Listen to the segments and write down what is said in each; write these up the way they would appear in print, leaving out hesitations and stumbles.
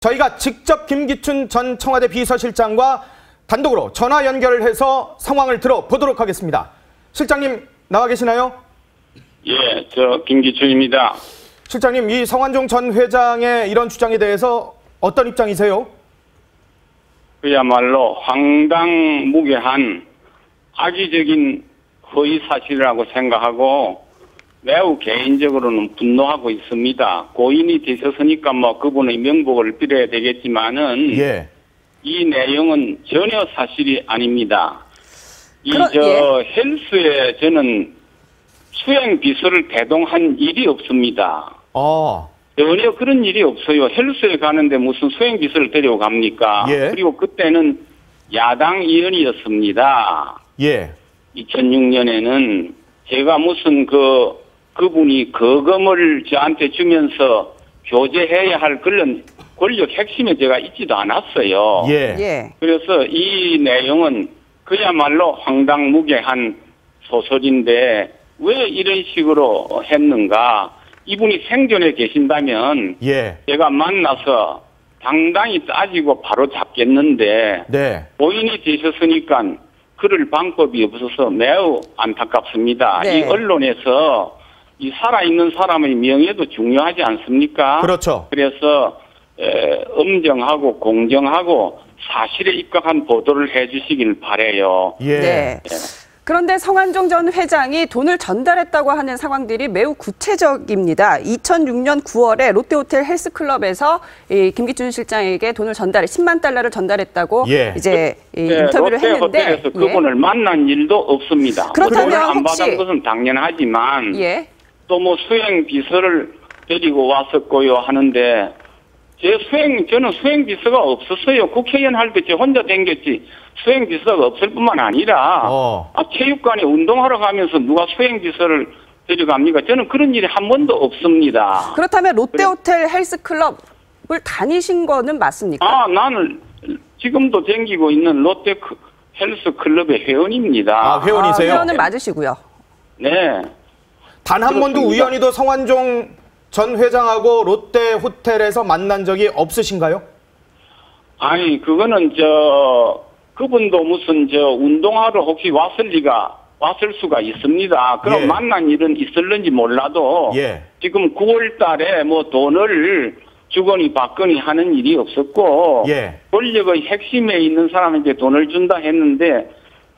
저희가 직접 김기춘 전 청와대 비서실장과 단독으로 전화 연결을 해서 상황을 들어보도록 하겠습니다. 실장님 나와 계시나요? 예, 저 김기춘입니다. 실장님, 이 성완종 전 회장의 이런 주장에 대해서 어떤 입장이세요? 그야말로 황당무계한 악의적인 허위사실이라고 생각하고 매우 개인적으로는 분노하고 있습니다. 고인이 되셨으니까 뭐 그분의 명복을 빌어야 되겠지만은 예. 이 내용은 전혀 사실이 아닙니다. 헬스에 저는 수행 비서를 대동한 일이 없습니다. 전혀 그런 일이 없어요. 헬스에 가는데 무슨 수행 비서를 데려갑니까? 예. 그리고 그때는 야당 의원이었습니다. 예. 2006년에는 제가 무슨 그분이 거금을 저한테 주면서 교제해야 할 그런 권력 핵심에 제가 있지도 않았어요. 예. 예. 그래서 이 내용은 그야말로 황당무계한 소설인데 왜 이런 식으로 했는가? 이분이 생존해 계신다면 예. 제가 만나서 당당히 따지고 바로 잡겠는데 네. 고인이 되셨으니까 그럴 방법이 없어서 매우 안타깝습니다. 네. 이 언론에서 이 살아있는 사람의 명예도 중요하지 않습니까? 그렇죠. 그래서 엄정하고 공정하고 사실에 입각한 보도를 해주시길 바라요. 예. 네. 그런데 성완종 전 회장이 돈을 전달했다고 하는 상황들이 매우 구체적입니다. 2006년 9월에 롯데호텔 헬스클럽에서 이 김기춘 실장에게 돈을 전달해 10만 달러를 전달했다고 이제 인터뷰를 했는데 롯데호텔에서 그분을 만난 일도 없습니다. 그렇다면 돈을 안 혹시 받은 것은 당연하지만 또 뭐 수행 비서를 데리고 왔었고요 하는데 저는 수행 비서가 없었어요. 국회의원 할 때 저 혼자 댕겼지 수행 비서가 없을 뿐만 아니라 체육관에 운동하러 가면서 누가 수행 비서를 데려갑니까? 저는 그런 일이 한 번도 없습니다. 그렇다면 롯데호텔 헬스클럽을 다니신 거는 맞습니까? 나는 지금도 댕기고 있는 롯데 헬스클럽의 회원입니다. 회원이세요? 회원은 맞으시고요. 네. 단 한 번도 우연히도 성완종 전 회장하고 롯데 호텔에서 만난 적이 없으신가요? 아니, 그거는 그분도 무슨 운동하러 혹시 왔을 수가 있습니다. 그럼 만난 일은 있을는지 몰라도 지금 9월 달에 뭐 돈을 주거니 받거니 하는 일이 없었고 권력의 핵심에 있는 사람에게 돈을 준다 했는데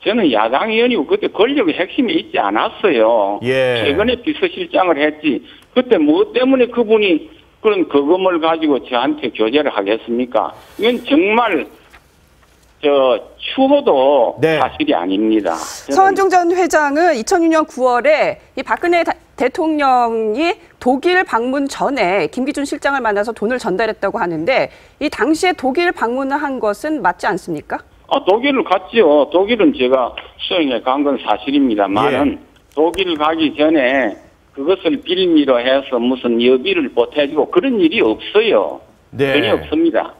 저는 야당 의원이고 그때 권력의 핵심에 있지 않았어요. 최근에 비서실장을 했지. 그때 뭐 때문에 그분이 그런 거금을 가지고 저한테 교제를 하겠습니까? 이건 정말 추호도 사실이 아닙니다. 성완종 전 회장은 2006년 9월에 이 박근혜 대통령이 독일 방문 전에 김기춘 실장을 만나서 돈을 전달했다고 하는데 이 당시에 독일 방문을 한 것은 맞지 않습니까? 독일을 갔죠. 독일은 제가 수행해 간 건 사실입니다만은 독일 가기 전에 그것을 빌미로 해서 무슨 여비를 보태주고 그런 일이 없어요. 전혀 없습니다.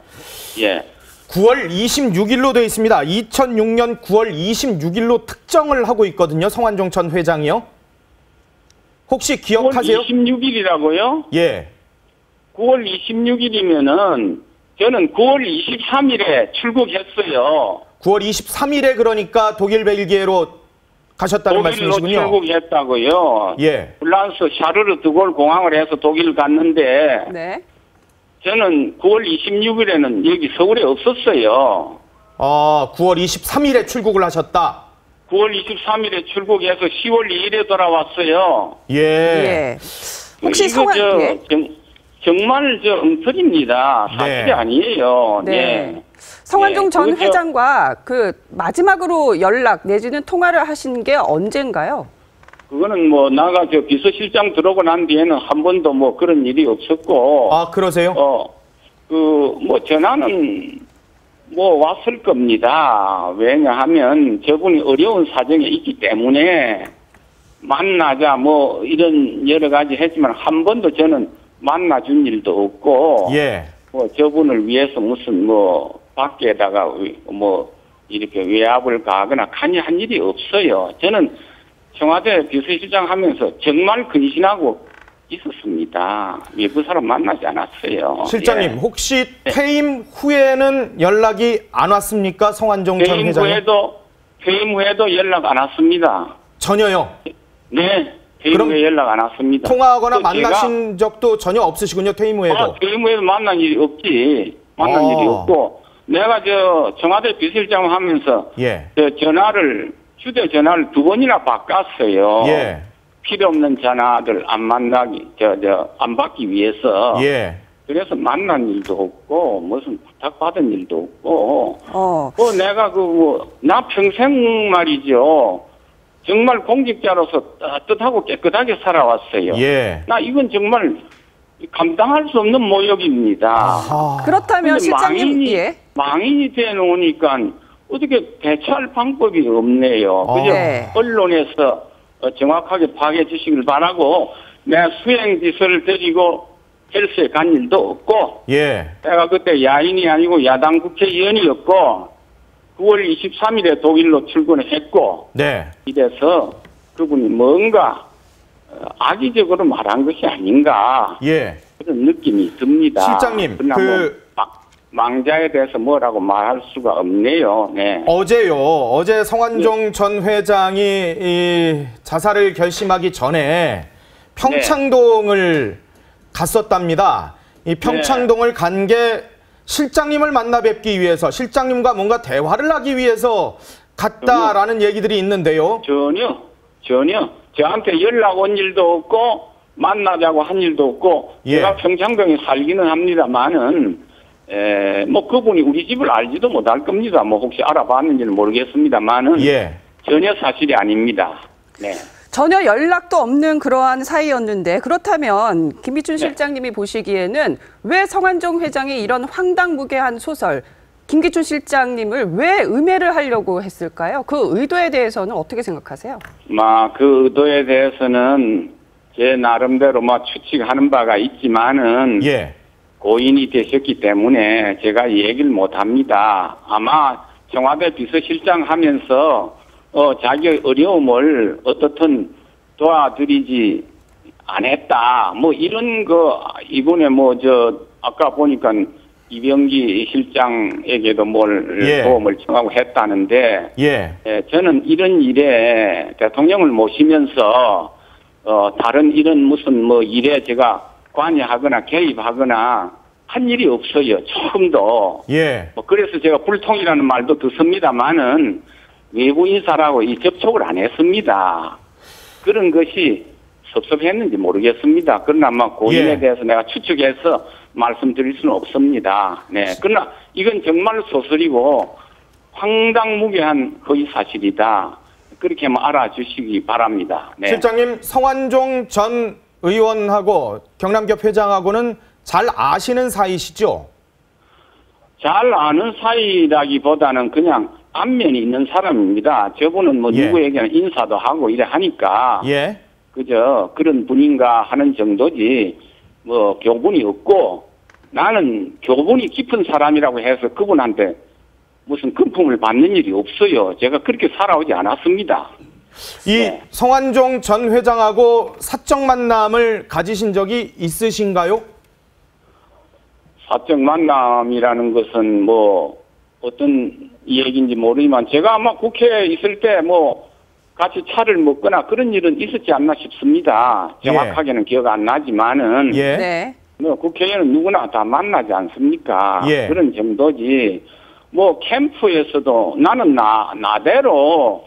9월 26일로 되어 있습니다. 2006년 9월 26일로 특정을 하고 있거든요. 성완종 전 회장이요. 혹시 기억하세요? 9월 26일이라고요? 예. 9월 26일이면은 저는 9월 23일에 출국했어요. 9월 23일에 그러니까 독일 벨기에로 가셨다는 말씀이시군요. 독일로 출국했다고요. 프랑스 샤르르 드골 공항을 해서 독일 갔는데 저는 9월 26일에는 여기 서울에 없었어요. 9월 23일에 출국을 하셨다. 9월 23일에 출국해서 10월 2일에 돌아왔어요. 혹시 정말 엉터리입니다. 사실이 아니에요. 성완종 전 회장과 마지막으로 연락 내지는 통화를 하신 게 언젠가요? 그거는 뭐 나가 비서실장 들어오고 난 뒤에는 한 번도 뭐 그런 일이 없었고. 그러세요? 전화는 왔을 겁니다. 왜냐하면 저분이 어려운 사정에 있기 때문에 만나자 이런 여러 가지 했지만 한 번도 저는 만나준 일도 없고 저분을 위해서 무슨 밖에다가 이렇게 외압을 가거나 간이 한 일이 없어요. 저는 청와대 비서실장 하면서 정말 근신하고 있었습니다. 외부 사람 만나지 않았어요. 실장님, 예. 혹시 퇴임 후에는 연락이 안 왔습니까? 성완종 전 회장님? 퇴임 후에도 연락 안 왔습니다. 전혀요? 네. 퇴임 후에 연락 안 왔습니다. 통화하거나 만나신 적도 전혀 없으시군요, 퇴임 후에도? 퇴임 후에도 만난 일이 없지. 만난 일이 없고, 내가 청와대 비서실장 하면서 휴대전화를 2번이나 바꿨어요. 예. 필요 없는 전화들 안 만나기, 안 받기 위해서. 예. 그래서 만난 일도 없고, 무슨 부탁받은 일도 없고, 내가 나 평생 말이죠. 정말 공직자로서 따뜻하고 깨끗하게 살아왔어요. 예. 나 이건 정말 감당할 수 없는 모욕입니다. 아하. 그렇다면 실장님, 망인이 되놓으니까 어떻게 대처할 방법이 없네요. 그죠? 네. 언론에서 정확하게 파악해 주시길 바라고, 내가 수행지서를 드리고 헬스에 간 일도 없고, 예. 내가 그때 야인이 아니고 야당 국회의원이었고, 9월 23일에 독일로 출근을 했고, 네. 이래서 그분이 뭔가 악의적으로 말한 것이 아닌가, 예. 그런 느낌이 듭니다. 실장님, 망자에 대해서 뭐라고 말할 수가 없네요. 네. 어제 성완종 전 회장이 이 자살을 결심하기 전에 평창동을 갔었답니다. 이 평창동을 간 게 실장님을 만나 뵙기 위해서, 실장님과 뭔가 대화를 하기 위해서 갔다라는 얘기들이 있는데요. 전혀 저한테 연락 온 일도 없고 만나자고 한 일도 없고, 제가 평창동에 살기는 합니다만은 그분이 우리 집을 알지도 못할 겁니다. 혹시 알아봤는지는 모르겠습니다만은 전혀 사실이 아닙니다. 네. 전혀 연락도 없는 그러한 사이였는데, 그렇다면 김기춘 실장님이 보시기에는 왜 성완종 회장이 이런 황당무계한 소설, 김기춘 실장님을 왜 음해를 하려고 했을까요? 그 의도에 대해서는 어떻게 생각하세요? 그 의도에 대해서는 제 나름대로 추측하는 바가 있지만은 고인이 되셨기 때문에 제가 얘기를 못합니다. 아마 청와대 비서실장 하면서 자기의 어려움을 어떻든 도와드리지 않았다. 이런 이번에 아까 보니까 이병기 실장에게도 도움을 청하고 했다는데, 저는 이런 일에 대통령을 모시면서, 다른 이런 무슨 일에 제가 관여하거나 개입하거나 한 일이 없어요. 조금도. 그래서 제가 불통이라는 말도 듣습니다만은, 외부 인사라고 접촉을 안 했습니다. 그런 것이 섭섭했는지 모르겠습니다. 그러나 고인에 대해서 내가 추측해서 말씀드릴 수는 없습니다. 네. 그러나 이건 정말 소설이고 황당무계한 거의 사실이다. 그렇게 알아주시기 바랍니다. 네. 실장님, 성완종 전 의원하고 경남기업 회장하고는 잘 아시는 사이시죠? 잘 아는 사이라기보다는 그냥 안면이 있는 사람입니다. 저분은 누구에게는 인사도 하고 이래 하니까 그저 그런 분인가 하는 정도지 교분이 없고, 나는 교분이 깊은 사람이라고 해서 그분한테 무슨 금품을 받는 일이 없어요. 제가 그렇게 살아오지 않았습니다. 성완종 전 회장하고 사적 만남을 가지신 적이 있으신가요? 사적 만남이라는 것은 어떤 얘기인지 모르지만, 제가 아마 국회에 있을 때 같이 차를 먹거나 그런 일은 있었지 않나 싶습니다. 정확하게는 기억 안 나지만은, 국회의원은 누구나 다 만나지 않습니까? 그런 정도지. 캠프에서도 나는 나대로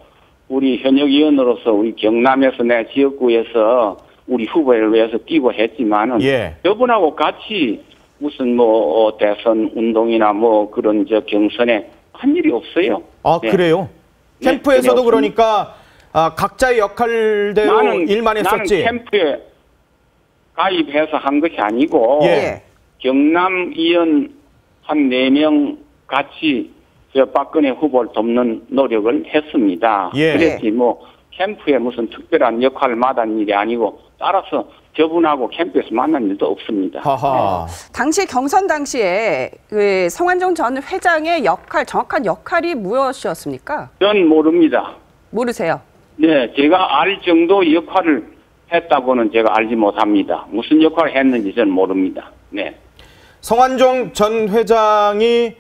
우리 현역 의원으로서 우리 경남에서 내 지역구에서 우리 후보를 위해서 뛰고 했지만은, 저분하고 같이 무슨 대선 운동이나 그런 경선에 한 일이 없어요. 그래요? 캠프에서도 그러니까 각자의 역할대로 일만 했었지. 나는 캠프에 가입해서 한 것이 아니고 경남 의원 한 4명 같이 박근혜 후보를 돕는 노력을 했습니다. 그랬지 캠프에 무슨 특별한 역할을 맡은 일이 아니고, 따라서 저분하고 캠프에서 만난 일도 없습니다. 당시 경선 당시에 성완종 전 회장의 정확한 역할이 무엇이었습니까? 전 모릅니다. 모르세요? 네, 제가 알 정도 역할을 했다고는 제가 알지 못합니다. 무슨 역할을 했는지 저는 모릅니다. 네. 성완종 전 회장이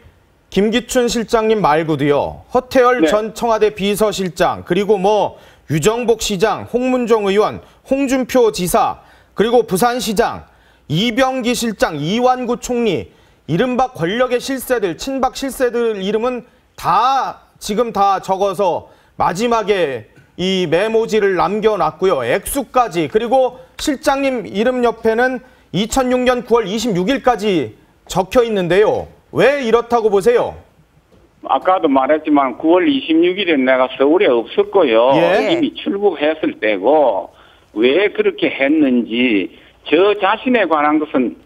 김기춘 실장님 말고도요. 허태열 네. 전 청와대 비서실장, 그리고 뭐 유정복 시장, 홍문종 의원, 홍준표 지사, 그리고 부산시장, 이병기 실장, 이완구 총리, 이른바 권력의 실세들, 친박 실세들 이름은 지금 다 적어서 마지막에 이 메모지를 남겨놨고요. 액수까지, 그리고 실장님 이름 옆에는 2006년 9월 26일까지 적혀 있는데요. 왜 이렇다고 보세요? 아까도 말했지만 9월 26일에 내가 서울에 없었고요. 예. 이미 출국했을 때고 왜 그렇게 했는지 저 자신에 관한 것은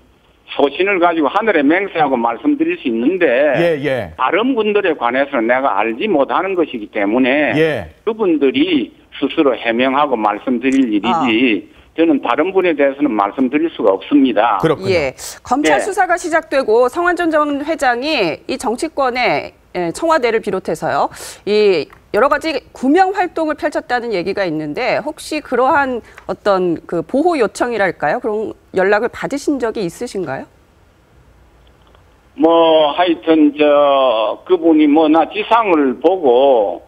소신을 가지고 하늘에 맹세하고 말씀드릴 수 있는데 다른 분들에 관해서는 내가 알지 못하는 것이기 때문에 그분들이 스스로 해명하고 말씀드릴 일이지 저는 다른 분에 대해서는 말씀드릴 수가 없습니다. 그렇군요. 예. 검찰 수사가 시작되고 성완종 전 회장이 이 정치권의 청와대를 비롯해서요. 이 여러 가지 구명 활동을 펼쳤다는 얘기가 있는데 혹시 그러한 어떤 그 보호 요청이랄까요? 그런 연락을 받으신 적이 있으신가요? 뭐 하여튼 그분이 나 지상을 보고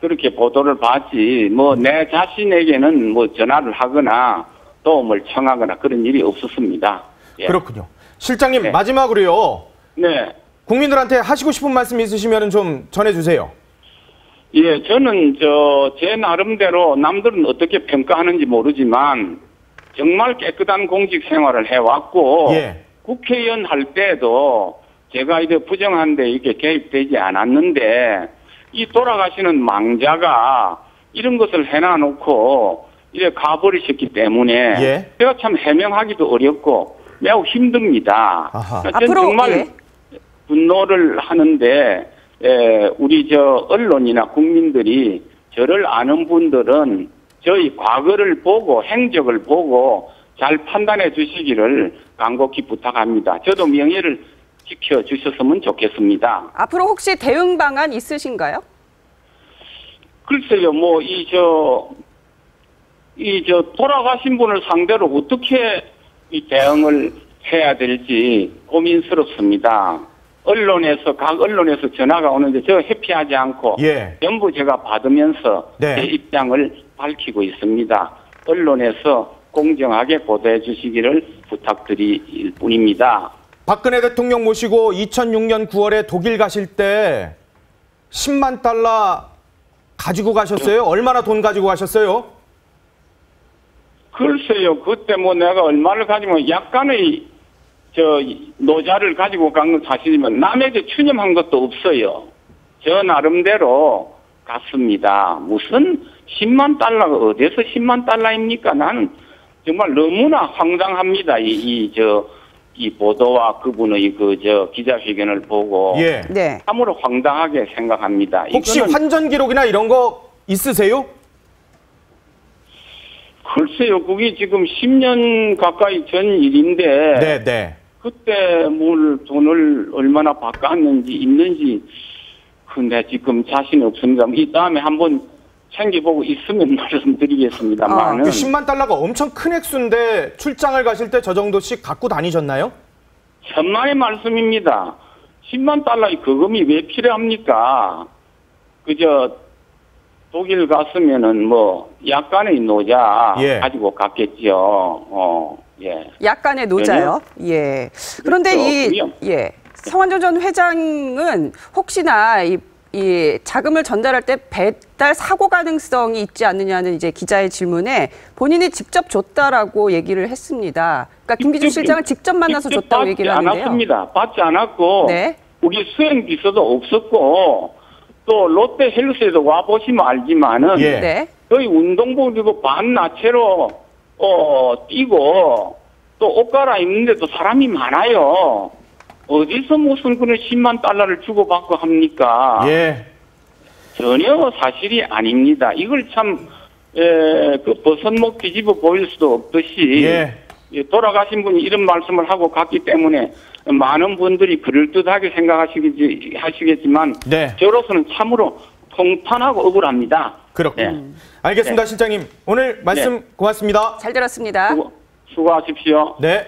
그렇게 보도를 봤지 뭐 내 자신에게는 뭐 전화를 하거나 도움을 청하거나 그런 일이 없었습니다. 예. 그렇군요. 실장님 네. 마지막으로요. 네. 국민들한테 하시고 싶은 말씀 있으시면 좀 전해주세요. 예, 저는 제 나름대로 남들은 어떻게 평가하는지 모르지만 정말 깨끗한 공직 생활을 해왔고 국회의원 할 때도 제가 이제 부정한 데 이렇게 개입되지 않았는데 이 돌아가시는 망자가 이런 것을 해놔놓고 이래 가버리셨기 때문에 제가 참 해명하기도 어렵고 매우 힘듭니다. 저는 정말 분노를 하는데 우리 언론이나 국민들이 저를 아는 분들은 저희 과거를 보고 행적을 보고 잘 판단해 주시기를 간곡히 부탁합니다. 저도 명예를 지켜주셨으면 좋겠습니다. 앞으로 혹시 대응 방안 있으신가요? 글쎄요, 돌아가신 분을 상대로 어떻게 이 대응을 해야 될지 고민스럽습니다. 각 언론에서 전화가 오는데 저 회피하지 않고 전부 제가 받으면서 제 입장을 밝히고 있습니다. 언론에서 공정하게 보도해 주시기를 부탁드릴 뿐입니다. 박근혜 대통령 모시고 2006년 9월에 독일 가실 때 10만 달러 가지고 가셨어요? 얼마나 돈 가지고 가셨어요? 글쎄요. 그때 내가 얼마를 가지고 약간의 노자를 가지고 간 건 사실이지만 남에게 추념한 것도 없어요. 저 나름대로 갔습니다. 무슨 10만 달러가 어디서 10만 달러입니까? 나는 정말 너무나 황당합니다. 이 보도와 그분의 기자회견을 보고 참으로 황당하게 생각합니다. 혹시 환전 기록이나 이런 거 있으세요? 글쎄요. 그게 지금 10년 가까이 전 일인데 그때 돈을 얼마나 바꿨는지 있는지 근데 지금 자신이 없습니다. 이 다음에 한번 챙겨보고 있으면 말씀드리겠습니다만. 10만 달러가 엄청 큰 액수인데 출장을 가실 때 저 정도씩 갖고 다니셨나요? 천만의 말씀입니다. 10만 달러의 거금이 왜 필요합니까? 독일 갔으면은 약간의 노자 가지고 갔겠지요. 약간의 노자요? 그런데 성완종 전 회장은 혹시나 이 자금을 전달할 때 배달 사고 가능성이 있지 않느냐는 이제 기자의 질문에 본인이 직접 줬다라고 얘기를 했습니다. 그러니까 김기춘 실장을 직접 만나서 줬다고 얘기를 하는데요. 받지 않았습니다. 받지 않았고 우리 수행 비서도 없었고 또 롯데 헬스에도 와 보시면 알지만은 저희 운동복 입고 반나체로 뛰고 또 옷 갈아입는데도 사람이 많아요. 어디서 무슨 그런 10만 달러를 주고받고 합니까? 전혀 사실이 아닙니다. 이걸 참, 버선목 뒤집어 보일 수도 없듯이, 돌아가신 분이 이런 말씀을 하고 갔기 때문에 많은 분들이 그럴듯하게 생각하시겠지만, 저로서는 참으로 통탄하고 억울합니다. 그렇군요. 네. 알겠습니다, 실장님. 오늘 말씀 고맙습니다. 잘 들었습니다. 수고하십시오. 네.